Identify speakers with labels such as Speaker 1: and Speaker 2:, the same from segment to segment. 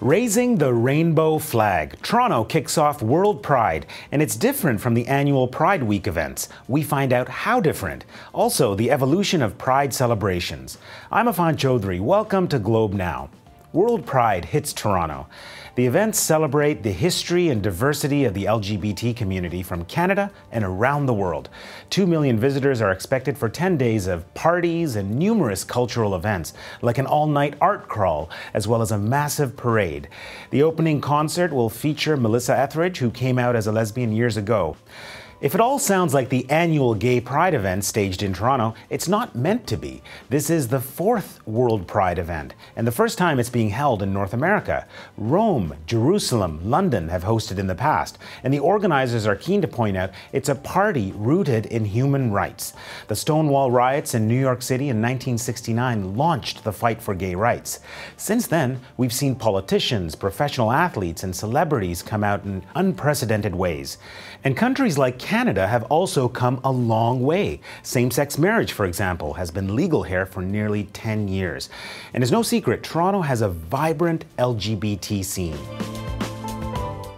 Speaker 1: Raising the rainbow flag. Toronto kicks off World Pride, and it's different from the annual Pride Week events. We find out how different. Also, the evolution of Pride celebrations. I'm Affan Chowdhry. Welcome to Globe Now. World Pride hits Toronto. The events celebrate the history and diversity of the LGBT community from Canada and around the world. 2 million visitors are expected for 10 days of parties and numerous cultural events, like an all-night art crawl, as well as a massive parade. The opening concert will feature Melissa Etheridge, who came out as a lesbian years ago. If it all sounds like the annual Gay Pride event staged in Toronto, it's not meant to be. This is the 4th World Pride event, and the first time it's being held in North America. Rome, Jerusalem, London have hosted in the past, and the organizers are keen to point out it's a party rooted in human rights. The Stonewall riots in New York City in 1969 launched the fight for gay rights. Since then, we've seen politicians, professional athletes, and celebrities come out in unprecedented ways. And countries like Canada have also come a long way. Same-sex marriage, for example, has been legal here for nearly 10 years. And it's no secret, Toronto has a vibrant LGBT scene.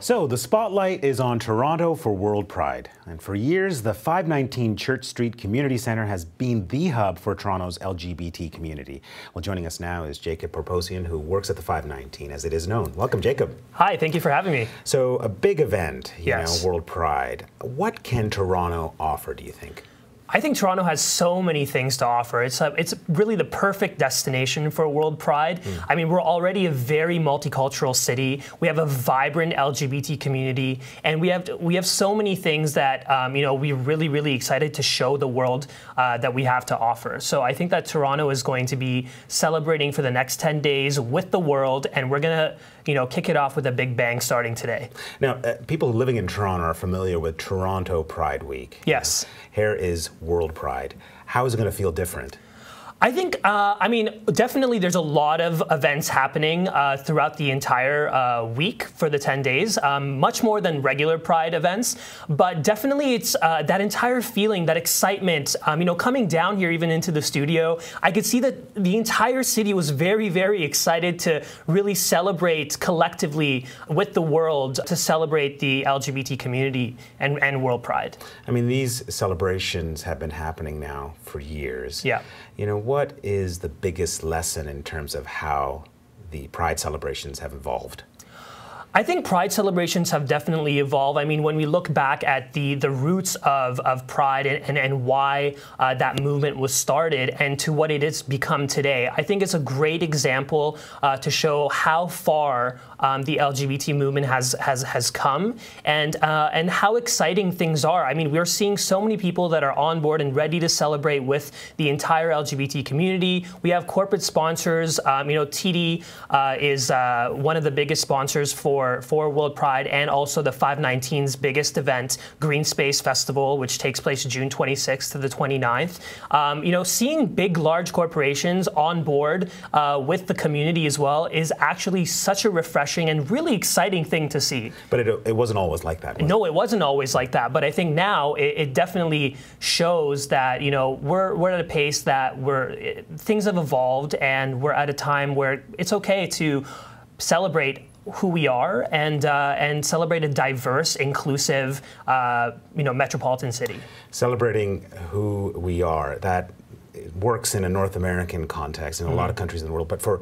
Speaker 1: So the spotlight is on Toronto for World Pride. And for years, the 519 Church Street Community Centre has been the hub for Toronto's LGBT community. Well, joining us now is Jacob Porpossian, who works at the 519, as it is known. Welcome, Jacob.
Speaker 2: Hi, thank you for having me.
Speaker 1: So a big event, you
Speaker 2: Yes.
Speaker 1: know, World Pride. What can Toronto offer, do you think?
Speaker 2: I think Toronto has so many things to offer. It's really the perfect destination for World Pride. I mean, we're already a very multicultural city. We have a vibrant LGBT community, and we have so many things that you know, we're really excited to show the world that we have to offer. So I think that Toronto is going to be celebrating for the next 10 days with the world, and we're gonna, you know, kick it off with a big bang starting today.
Speaker 1: Now, people living in Toronto are familiar with Toronto Pride Week.
Speaker 2: Yes.
Speaker 1: Here is World Pride. How is it going to feel different?
Speaker 2: I think, I mean, definitely there's a lot of events happening throughout the entire week for the 10 days, much more than regular Pride events, but definitely it's that entire feeling, that excitement, you know, coming down here even into the studio, I could see that the entire city was very excited to really celebrate collectively with the world, to celebrate the LGBT community and World Pride.
Speaker 1: I mean, these celebrations have been happening now for years.
Speaker 2: Yeah.
Speaker 1: You know, what is the biggest lesson in terms of how the Pride celebrations have evolved?
Speaker 2: I think Pride celebrations have definitely evolved. I mean, when we look back at the roots of Pride and why that movement was started and to what it has become today, I think it's a great example to show how far the LGBT movement has come and how exciting things are. I mean, we're seeing so many people that are on board and ready to celebrate with the entire LGBT community. We have corporate sponsors. You know, TD is one of the biggest sponsors for World Pride, and also the 519's biggest event, Green Space Festival, which takes place June 26th to the 29th. You know, seeing large corporations on board with the community as well is actually such a refreshing and really exciting thing to see.
Speaker 1: But it wasn't always like that, was it?
Speaker 2: No, it wasn't always like that. But I think now it definitely shows that, you know, we're at a pace that things have evolved, and we're at a time where it's okay to celebrate who we are and celebrate a diverse, inclusive, you know, metropolitan city. Celebrating
Speaker 1: who we are, that works in a North American context in a lot of countries in the world, but for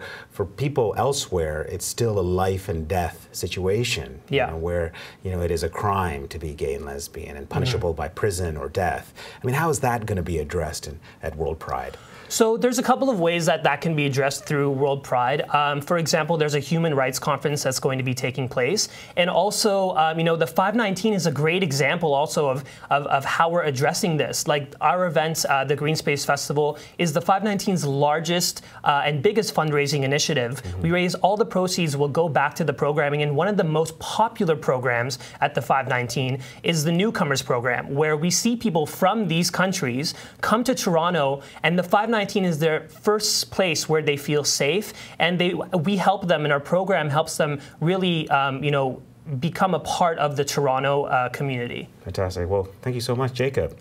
Speaker 1: people elsewhere, it's still a life and death situation.
Speaker 2: Yeah.
Speaker 1: You know, where, you know, it is a crime to be gay and lesbian and punishable by prison or death. I mean, how is that going to be addressed at World Pride?
Speaker 2: So there's a couple of ways that can be addressed through World Pride. For example, there's a human rights conference that's going to be taking place. And also, you know, the 519 is a great example also of how we're addressing this. Like our event, the Green Space Festival, is the 519's largest and biggest fundraising initiative. We raise all the proceeds will go back to the programming. And one of the most popular programs at the 519 is the Newcomers Program, where we see people from these countries come to Toronto, and the 519 is their first place where they feel safe, and we help them, and our program helps them really, you know, become a part of the Toronto community.
Speaker 1: Fantastic. Well, thank you so much, Jacob.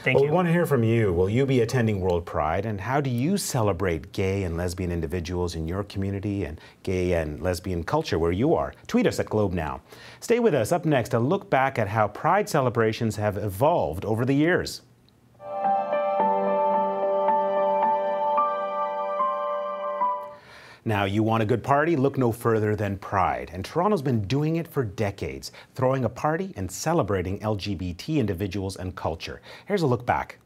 Speaker 2: Thank you.
Speaker 1: We want to hear from you. Will you be attending World Pride, and how do you celebrate gay and lesbian individuals in your community and gay and lesbian culture where you are? Tweet us at Globe Now. Stay with us. Up next, a look back at how Pride celebrations have evolved over the years. Now, you want a good party? Look no further than Pride. And Toronto's been doing it for decades, throwing a party and celebrating LGBT individuals and culture. Here's a look back.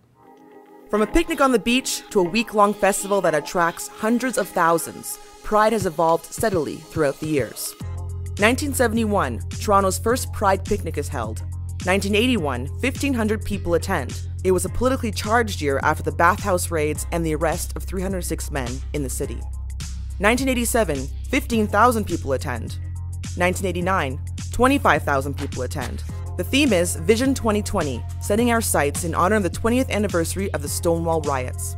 Speaker 3: From a picnic on the beach to a week-long festival that attracts hundreds of thousands, Pride has evolved steadily throughout the years. 1971, Toronto's first Pride picnic is held. 1981, 1,500 people attend. It was a politically charged year after the bathhouse raids and the arrest of 306 men in the city. 1987, 15,000 people attend. 1989, 25,000 people attend. The theme is Vision 2020, setting our sights in honor of the 20th anniversary of the Stonewall riots.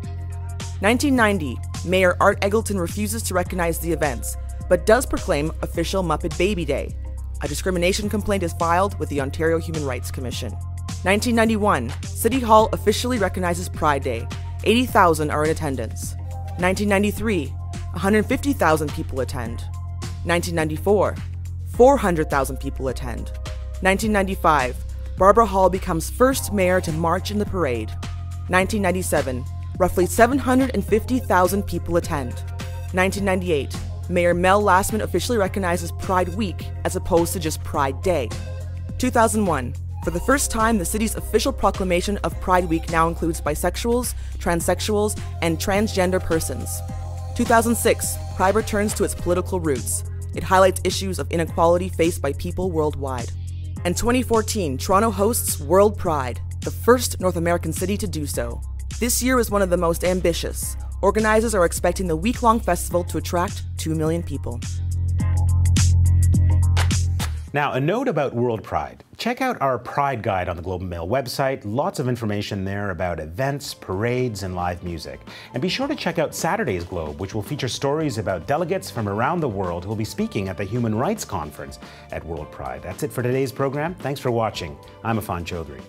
Speaker 3: 1990, Mayor Art Eggleton refuses to recognize the events, but does proclaim official Muppet Baby Day. A discrimination complaint is filed with the Ontario Human Rights Commission. 1991, City Hall officially recognizes Pride Day. 80,000 are in attendance. 1993, 150,000 people attend. 1994, 400,000 people attend. 1995, Barbara Hall becomes first mayor to march in the parade. 1997, roughly 750,000 people attend. 1998, Mayor Mel Lastman officially recognizes Pride Week as opposed to just Pride Day. 2001, for the first time, the city's official proclamation of Pride Week now includes bisexuals, transsexuals, and transgender persons. 2006, Pride returns to its political roots. It highlights issues of inequality faced by people worldwide. And 2014, Toronto hosts World Pride, the first North American city to do so. This year is one of the most ambitious. Organizers are expecting the week-long festival to attract 2 million people.
Speaker 1: Now, a note about World Pride. Check out our Pride Guide on the Globe and Mail website. Lots of information there about events, parades, and live music. And be sure to check out Saturday's Globe, which will feature stories about delegates from around the world who will be speaking at the Human Rights Conference at World Pride. That's it for today's program. Thanks for watching. I'm Affan Chowdhry.